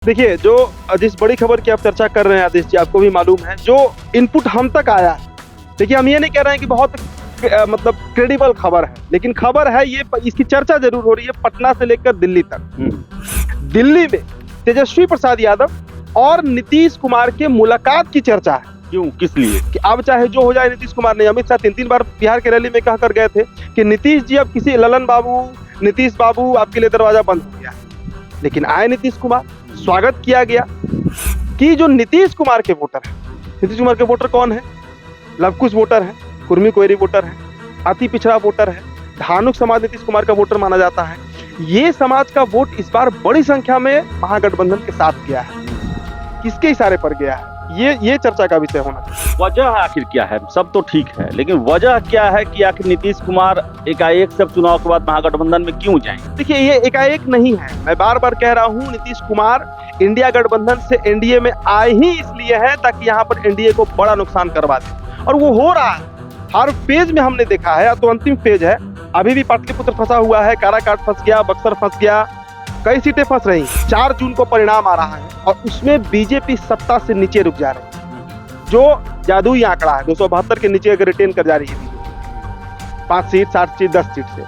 देखिए, जो जिस बड़ी खबर की आप चर्चा कर रहे हैं आदेश जी, आपको भी मालूम है, जो इनपुट हम तक आया है। देखिए, हम ये नहीं कह रहे हैं कि बहुत मतलब क्रेडिबल खबर है, लेकिन खबर है ये, इसकी चर्चा जरूर हो रही है पटना से लेकर दिल्ली तक। दिल्ली में तेजस्वी प्रसाद यादव और नीतीश कुमार के मुलाकात की चर्चा है। क्यों, किस लिए? कि अब चाहे जो हो जाए, नीतीश कुमार ने, अमित शाह 3-3 बार बिहार के रैली में कह कर गए थे कि नीतीश जी, अब किसी ललन बाबू, नीतीश बाबू, आपके लिए दरवाजा बंद हो गया है। लेकिन आए नीतीश कुमार, स्वागत किया गया। कि जो नीतीश कुमार के वोटर हैं, नीतीश कुमार के वोटर कौन है? लवकुश वोटर है, कुर्मी कोयरी वोटर है, अति पिछड़ा वोटर है, धानुक समाज नीतीश कुमार का वोटर माना जाता है। ये समाज का वोट इस बार बड़ी संख्या में महागठबंधन के साथ गया है। किसके इशारे पर गया है, ये चर्चा का विषय होना चाहिए। वजह आखिर क्या है? सब तो ठीक है, लेकिन वजह क्या है कि आखिर नीतीश कुमार एकाएक सब चुनाव के बाद महागठबंधन में क्यों जाएंगे? देखिए, ये एकाएक नहीं है। मैं बार बार कह रहा हूँ, नीतीश कुमार इंडिया गठबंधन से एनडीए में आए ही इसलिए है ताकि यहाँ पर एनडीए को बड़ा नुकसान करवा दे, और वो हो रहा है। हर फेज में हमने देखा है, तो अंतिम फेज है। अभी भी पाटलिपुत्र फंसा हुआ है, काराकाट फंस गया, बक्सर फंस गया, कई सीटें फंस रही। 4 जून को परिणाम आ रहा है और उसमें बीजेपी सत्ता से नीचे रुक जा रही है, जो जादुई आंकड़ा है। 272 के नीचे अगर रिटेन कर जा रही है 5 सीट, 7 सीट, 10 सीट से,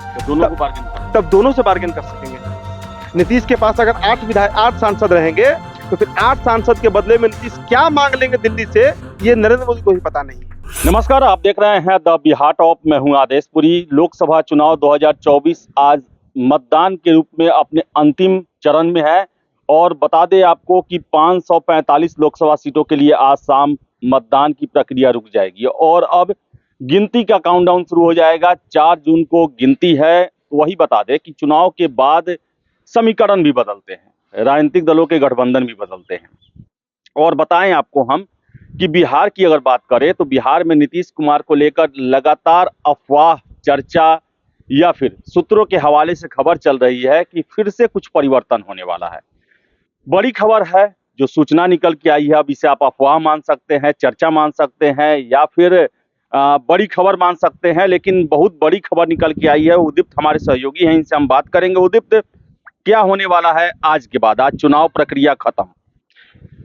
तब दोनों से बार्गेन कर सकेंगे। नीतीश के पास अगर 8 सांसद रहेंगे, तो फिर 8 सांसद के बदले में नीतीश क्या मांग लेंगे दिल्ली से, ये नरेंद्र मोदी को ही पता नहीं है। नमस्कार, आप देख रहे हैं द बिहार टॉप। मैं हूं आदेशपुरी। लोकसभा चुनाव 2024 आज मतदान के रूप में अपने अंतिम चरण में है, और बता दें आपको कि 545 लोकसभा सीटों के लिए आज शाम मतदान की प्रक्रिया रुक जाएगी और अब गिनती का काउंटडाउन शुरू हो जाएगा। 4 जून को गिनती है। वही बता दें कि चुनाव के बाद समीकरण भी बदलते हैं, राजनीतिक दलों के गठबंधन भी बदलते हैं। और बताएं आपको हम कि बिहार की अगर बात करें तो बिहार में नीतीश कुमार को लेकर लगातार अफवाह, चर्चा या फिर सूत्रों के हवाले से खबर चल रही है कि फिर से कुछ परिवर्तन होने वाला है। बड़ी खबर है जो सूचना निकल के आई है। अब इसे आप अफवाह मान सकते हैं, चर्चा मान सकते हैं, या फिर बड़ी खबर मान सकते हैं, लेकिन बहुत बड़ी खबर निकल के आई है। उदीप्त हमारे सहयोगी हैं, इनसे हम बात करेंगे। उदीप्त, क्या होने वाला है आज के बाद? आज चुनाव प्रक्रिया खत्म।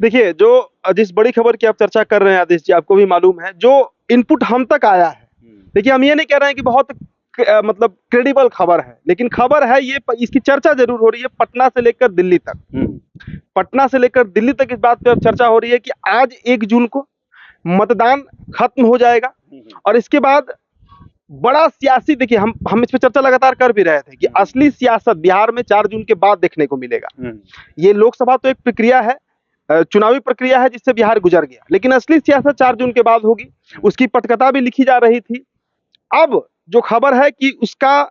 देखिए, जो जिस बड़ी खबर की आप चर्चा कर रहे हैं आदेश जी, आपको भी मालूम है, जो इनपुट हम तक आया है। देखिए, हम ये नहीं कह रहे हैं कि बहुत मतलब क्रेडिबल खबर है, लेकिन खबर है ये, इसकी चर्चा जरूर हो रही है पटना से लेकर दिल्ली तक। पटना से लेकर दिल्ली तक इस बात पे अब चर्चा हो रही है कि आज 1 जून को मतदान खत्म हो जाएगा, और इसके बाद बड़ा सियासी, देखिए हम इस पे चर्चा लगातार कर भी रहे थे कि असली सियासत बिहार में 4 जून के बाद देखने को मिलेगा। ये लोकसभा तो एक प्रक्रिया है, चुनावी प्रक्रिया है जिससे बिहार गुजर गया, लेकिन असली सियासत 4 जून के बाद होगी। उसकी पटकथा भी लिखी जा रही थी। अब जो खबर है कि उसका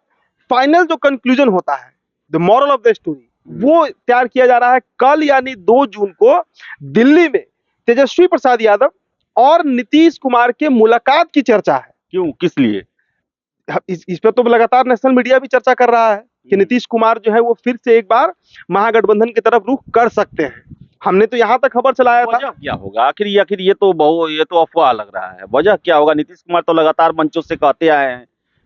फाइनल जो कंक्लूजन होता है, the moral of the story, वो तैयार किया जा रहा है। कल यानी 2 जून को दिल्ली में तेजस्वी प्रसाद यादव और नीतीश कुमार के मुलाकात की चर्चा है। क्यों, किस लिए? इस पर तो लगातार नेशनल मीडिया भी चर्चा कर रहा है कि नीतीश कुमार जो है वो फिर से एक बार महागठबंधन की तरफ रुख कर सकते हैं। हमने तो यहाँ तक खबर चलाया था। वजह क्या होगा आखिर? ये तो अफवाह लग रहा है। वजह क्या होगा? नीतीश कुमार तो लगातार मंचों से कहते आए हैं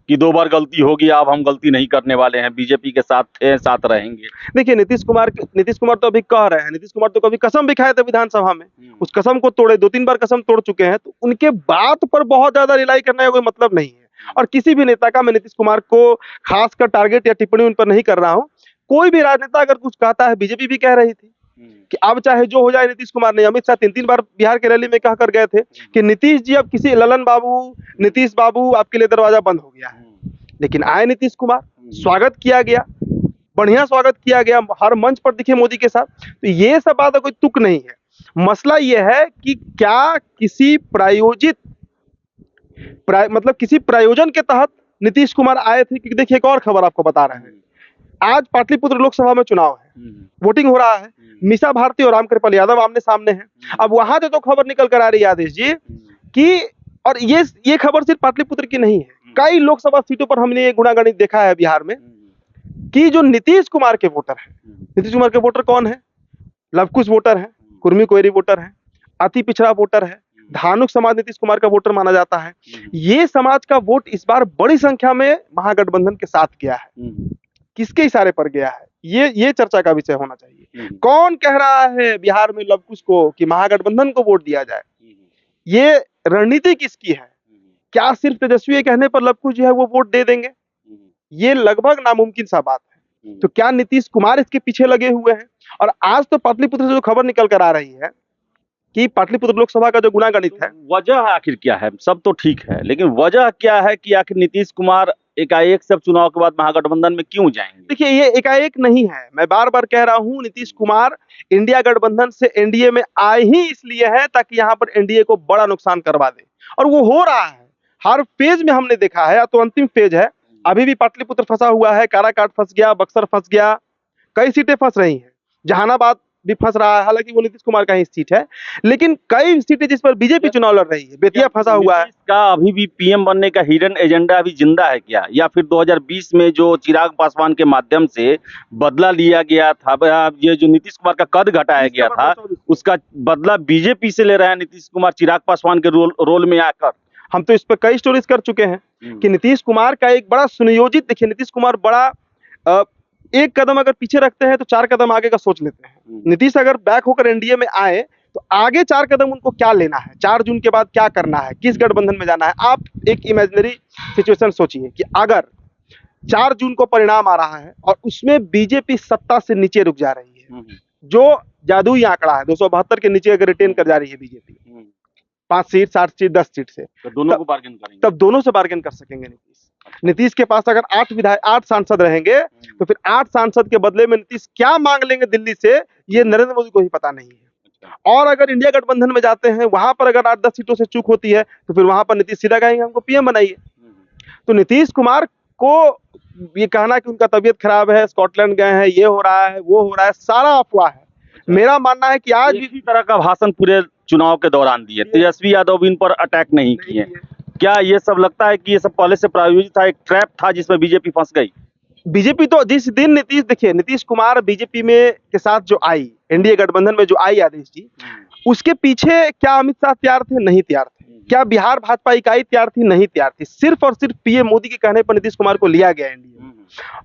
कि 2 बार गलती होगी, अब हम गलती नहीं करने वाले हैं, बीजेपी के साथ थे, साथ रहेंगे। देखिए, नीतीश कुमार तो अभी कह रहे हैं, नीतीश कुमार तो कभी कसम भी खाए थे विधानसभा में, उस कसम को तोड़े, 2-3 बार कसम तोड़ चुके हैं, तो उनके बात पर बहुत ज्यादा रिलाई करने का कोई मतलब नहीं है। और किसी भी नेता का, मैं नीतीश कुमार को खासकर टारगेट या टिप्पणी उन पर नहीं कर रहा हूँ। कोई भी राजनेता अगर कुछ कहता है, बीजेपी भी कह रही थी कि अब चाहे जो हो जाए, नीतीश कुमार ने, अमित शाह 3-3 बार बिहार के रैली में कह कर गए थे कि नीतीश जी, अब किसी ललन बाबू, नीतीश बाबू, आपके लिए दरवाजा बंद हो गया है। लेकिन आए नीतीश कुमार, स्वागत किया गया, बढ़िया स्वागत किया गया, हर मंच पर दिखे मोदी के साथ। तो ये सब बात कोई तुक नहीं है। मसला ये है कि क्या किसी मतलब किसी प्रयोजन के तहत नीतीश कुमार आए थे। क्योंकि देखिए, एक और खबर आपको बता रहे हैं। आज पाटलिपुत्र लोकसभा में चुनाव है, वोटिंग हो रहा है। मीसा भारती और रामकृपाल यादव आमने सामने हैं। अब वहां से तो खबर निकल कर आ रही है आदेश जी कि, और ये खबर सिर्फ पाटलिपुत्र की नहीं है, कई लोकसभा सीटों पर हमने ये गुणागणित देखा है बिहार में कि जो नीतीश कुमार के वोटर हैं, नीतीश कुमार के वोटर कौन है? लवकुश वोटर है, कुर्मी कोयरी वोटर है, अति पिछड़ा वोटर है, धानुक समाज नीतीश कुमार का वोटर माना जाता है। ये समाज का वोट इस बार बड़ी संख्या में महागठबंधन के साथ गया है। किसके इशारे पर गया है? ये चर्चा का विषय होना चाहिए। कौन कह रहा है बिहार में लव कुश को कि महागठबंधन को वोट दिया जाए? ये रणनीति किसकी है? क्या सिर्फ तेजस्वी के कहने पर लव कुश जो है वो वोट दे देंगे? ये लगभग नामुमकिन सा बात है। तो क्या नीतीश कुमार इसके पीछे लगे हुए हैं? और आज तो पाटलिपुत्र से जो खबर निकल कर आ रही है कि पाटलिपुत्र लोकसभा का जो गुणागणित है, वजह आखिर क्या है? सब तो ठीक है, लेकिन वजह क्या है कि आखिर नीतीश कुमार एकाएक सब चुनाव के बाद महागठबंधन में क्यों जाएंगे? देखिए ये एकाएक नहीं है। मैं बार बार कह रहा हूं, नीतीश कुमार इंडिया गठबंधन से एनडीए में आए ही इसलिए है ताकि यहां पर एनडीए को बड़ा नुकसान करवा दे, और वो हो रहा है। हर फेज में हमने देखा है, तो अंतिम फेज है, अभी भी पाटलिपुत्र फंसा हुआ है, काराकाट फंस गया, बक्सर फंस गया, कई सीटें फंस रही हैं, जहानाबाद भी फंस रहा है, हालांकि वो नीतीश कुमार का ही सीट है, लेकिन कई सीटें जिस पर बीजेपी चुनाव लड़ रही है, बेतिया फंसा हुआ है। का अभी भी पीएम बनने का हिडन एजेंडा अभी जिंदा है क्या? या फिर 2020 में जो चिराग पासवान के माध्यम से बदला लिया गया था, ये जो नीतीश कुमार का कद घटाया गया था, उसका बदला बीजेपी से ले रहे हैं नीतीश कुमार चिराग पासवान के रोल में आकर? हम तो इस पर कई स्टोरीज कर चुके हैं कि नीतीश कुमार का एक बड़ा सुनियोजित, देखिए नीतीश कुमार बड़ा एक कदम अगर पीछे रखते हैं तो 4 कदम आगे का सोच लेते हैं। नीतीश अगर बैक होकर एनडीए में आए तो आगे 4 कदम उनको क्या लेना है, 4 जून के बाद क्या करना है, किस गठबंधन में जाना है। आप एक इमेजिनरी सिचुएशन सोचिए कि अगर 4 जून को परिणाम आ रहा है और उसमें बीजेपी सत्ता से नीचे रुक जा रही है, जो जादुई आंकड़ा है 272 के नीचे अगर रिटेन कर जा रही है बीजेपी 5 सीट, 7 सीट, 10 सीट से, तो दोनों को बार्गेन करेंगे, तब दोनों से बार्गेन कर सकेंगे नीतीश के पास अगर 8 सांसद रहेंगे तो फिर 8 सांसद के बदले में नीतीश क्या मांग लेंगे दिल्ली से, ये नरेंद्र मोदी को ही पता नहीं है। और अगर इंडिया गठबंधन में जाते हैं, वहां पर अगर 8-10 सीटों से चूक होती है तो फिर वहां पर नीतीश सीधा कहेंगे हमको पीएम बनाइए। तो नीतीश कुमार को ये कहना कि उनका तबीयत खराब है, स्कॉटलैंड गए हैं, ये हो रहा है, वो हो रहा है, सारा अफवाह है। मेरा मानना है कि आज भी इसी तरह का भाषण पूरे चुनाव के दौरान दिए, तेजस्वी यादव भी इन पर अटैक नहीं किए। क्या ये सब लगता है कि ये सब पहले से प्रायोजित था, एक ट्रैप था जिसमें बीजेपी फंस गई? बीजेपी तो जिस दिन नीतीश कुमार बीजेपी में के साथ जो आई, एनडीए गठबंधन में जो आई आदेश जी, उसके पीछे क्या अमित शाह तैयार थे? नहीं तैयार थे। क्या बिहार भाजपा इकाई तैयार थी? नहीं तैयार थी। सिर्फ और सिर्फ पीएम मोदी के कहने पर नीतीश कुमार को लिया गया एनडीए में,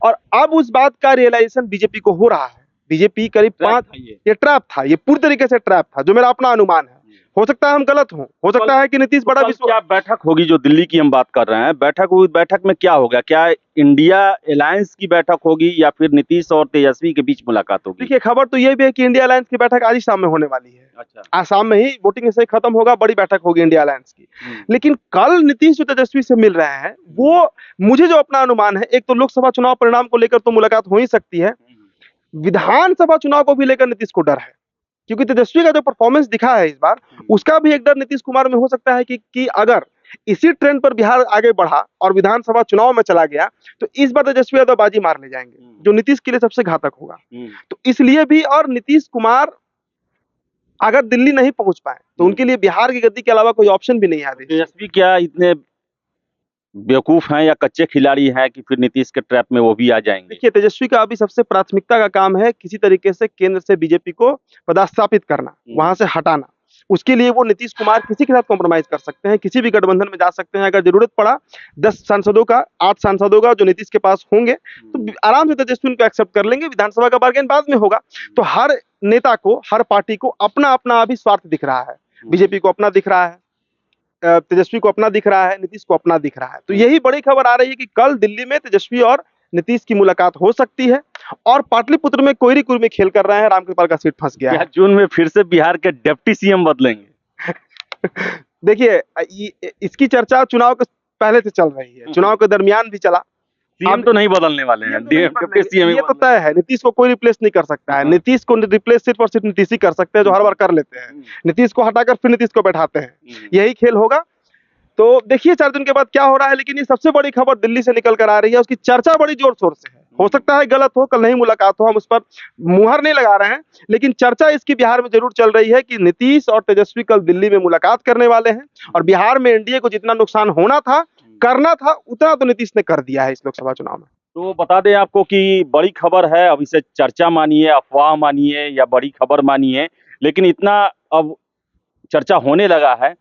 और अब उस बात का रियलाइजेशन बीजेपी को हो रहा है। बीजेपी करीब 5, ये ट्रैप था, ये पूरी तरीके से ट्रैप था, जो मेरा अपना अनुमान है। हो सकता है हम गलत हो सकता है कि नीतीश बड़ा क्या बैठक होगी जो दिल्ली की हम बात कर रहे हैं, बैठक हुई, बैठक में क्या होगा? क्या इंडिया अलायंस की बैठक होगी या फिर नीतीश और तेजस्वी के बीच मुलाकात होगी? देखिए खबर तो ये भी है कि इंडिया अलायंस की बैठक आज ही शाम में होने वाली है। अच्छा, आज शाम में ही वोटिंग से खत्म होगा, बड़ी बैठक होगी इंडिया अलायंस की। लेकिन कल नीतीश जो तेजस्वी से मिल रहे हैं, वो मुझे जो अपना अनुमान है, एक तो लोकसभा चुनाव परिणाम को लेकर तो मुलाकात हो ही सकती है, विधानसभा चुनाव को भी लेकर नीतीश को डर है, क्योंकि तेजस्वी का जो परफॉर्मेंस दिखा है इस बार, उसका भी एक डर नीतीश कुमार में हो सकता है कि अगर इसी ट्रेंड पर बिहार आगे बढ़ा और विधानसभा चुनाव में चला गया तो इस बार तेजस्वी यादव बाजी मार ले जाएंगे, जो नीतीश के लिए सबसे घातक होगा। तो इसलिए भी, और नीतीश कुमार अगर दिल्ली नहीं पहुंच पाए तो उनके लिए बिहार की गद्दी के अलावा कोई ऑप्शन भी नहीं है। तेजस्वी क्या इतने बेवकूफ हैं या कच्चे खिलाड़ी हैं कि फिर नीतीश के ट्रैप में वो भी आ जाएंगे? देखिए तेजस्वी का अभी सबसे प्राथमिकता का काम है किसी तरीके से केंद्र से बीजेपी को पदस्थापित करना, वहां से हटाना। उसके लिए वो नीतीश कुमार किसी के साथ कॉम्प्रोमाइज कर सकते हैं, किसी भी गठबंधन में जा सकते हैं। अगर जरूरत पड़ा 10 सांसदों का, 8 सांसदों का जो नीतीश के पास होंगे, तो आराम से तेजस्वी उनको एक्सेप्ट कर लेंगे। विधानसभा का बार्गेन बाद में होगा। तो हर नेता को, हर पार्टी को अपना अपना अभी स्वार्थ दिख रहा है। बीजेपी को अपना दिख रहा है, तेजस्वी को अपना दिख रहा है, नीतीश को अपना दिख रहा है। तो यही बड़ी खबर आ रही है कि कल दिल्ली में तेजस्वी और नीतीश की मुलाकात हो सकती है, और पाटलिपुत्र में कोयरी कुर्मी खेल कर रहे हैं। रामकृपाल का सीट फंस गया है। जून में फिर से बिहार के डिप्टी सीएम बदलेंगे? देखिए इसकी चर्चा चुनाव के पहले से चल रही है, चुनाव के दरमियान भी चला। सीएम तो नहीं बदलने वाले हैं, डिप्टी सीएम ये तो तय है। नीतीश को कोई रिप्लेस नहीं कर सकता है। नीतीश को रिप्लेस सिर्फ और सिर्फ नीतीश ही कर सकते हैं, जो हर बार कर लेते हैं। नीतीश को हटाकर फिर नीतीश को बैठाते हैं, यही खेल होगा। तो देखिए 4 दिन के बाद क्या हो रहा है। लेकिन ये सबसे बड़ी खबर दिल्ली से निकल कर आ रही है, उसकी चर्चा बड़ी जोर शोर से है। हो सकता है गलत हो, कल नहीं मुलाकात हो, हम उस पर मुहर नहीं लगा रहे हैं, लेकिन चर्चा इसकी बिहार में जरूर चल रही है कि नीतीश और तेजस्वी कल दिल्ली में मुलाकात करने वाले हैं, और बिहार में एनडीए को जितना नुकसान होना था, करना था, उतना तो नीतीश ने कर दिया है इस लोकसभा चुनाव में। तो बता दें आपको कि बड़ी खबर है, अब इसे चर्चा मानिए, अफवाह मानिए या बड़ी खबर मानिए, लेकिन इतना अब चर्चा होने लगा है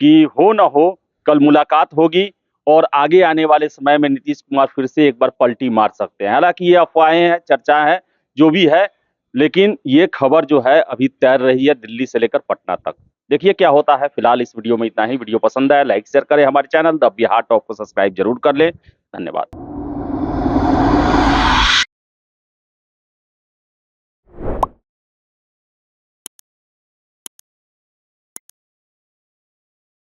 कि हो न हो कल मुलाकात होगी, और आगे आने वाले समय में नीतीश कुमार फिर से एक बार पलटी मार सकते हैं। हालांकि ये अफवाहें हैं, चर्चा है, जो भी है, लेकिन ये खबर जो है अभी तैर रही है दिल्ली से लेकर पटना तक। देखिए क्या होता है। फिलहाल इस वीडियो में इतना ही। वीडियो पसंद आया लाइक शेयर करें, हमारे चैनल द बिहार टॉक को सब्सक्राइब जरूर कर लें। धन्यवाद।